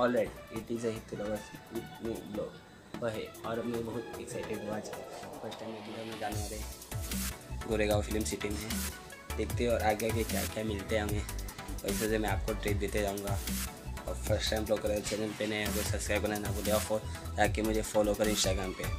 Alright it is a hit blog वह है। और मैं बहुत एक्साइटेड हूँ। आज फर्स्ट टाइम में जाने वाले गोरेगांव फिल्म सिटी में, देखते हैं और आगे आगे क्या क्या मिलते हैं हमें, वैसे से मैं आपको ट्रीट देते जाऊँगा। और फर्स्ट टाइम ब्लॉग करें चैनल पे नए अगर सब्सक्राइब करना ना भूलिए और ताकि मुझे फॉलो करें इंस्टाग्राम पे।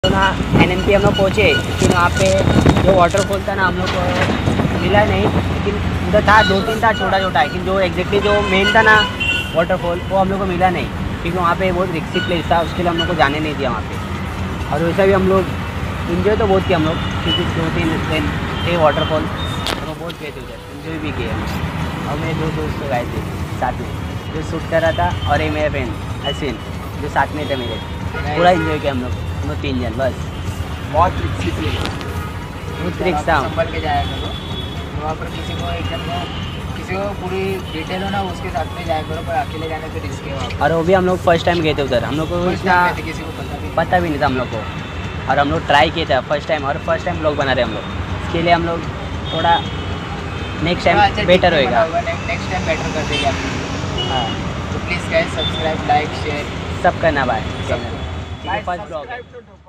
तो ना NNP हम लोग पहुँचे, लेकिन वहाँ पे जो वाटरफॉल था ना हम लोग को मिला नहीं, लेकिन उधर था 2-3 था छोटा छोटा, लेकिन जो एग्जैक्टली जो मेन था ना वाटरफॉल वो हम लोग को मिला नहीं, क्योंकि वहाँ पे बहुत रिक्सी प्लेस था, उसके लिए हम लोग को जाने नहीं दिया वहाँ पे। और वैसा भी हम लोग इन्जॉय तो बहुत किया हम लोग, क्योंकि 2-3 दिन थे वाटरफॉल, हम लोग बहुत गए थे उधर, इन्जॉय भी किए हम। और मेरे 2 दोस्त गए थे साथ में, जो शूट कर रहा था, और एक मेरा फ्रेंड अश्विन जो साथ में थे मेरे, पूरा इन्जॉय किया हम लोग 3 जन बस। बहुत रिक्सी प्लेस, बहुत रिक्स था। संभल के जाया करो वहाँ पर, किसी को पूरी डिटेल हो ना उसके साथ में जाया करो, पर अकेले जाने पे रिस्क है वहाँ पर। और वो भी हम लोग फर्स्ट टाइम गए थे उधर, हम लोग को इतना किसी को पता भी नहीं था हम लोग को, और हम लोग ट्राई किए थे फर्स्ट टाइम, और फर्स्ट टाइम ब्लॉग बना रहे हम लोग, इसके लिए हम लोग थोड़ा नेक्स्ट टाइम बेटर होएगा, नेक्स्ट टाइम बेटर कर देंगे आप। हाँ, तो please guys subscribe, like, share सब करना। बाय, सब फर्स्ट ब्लॉग।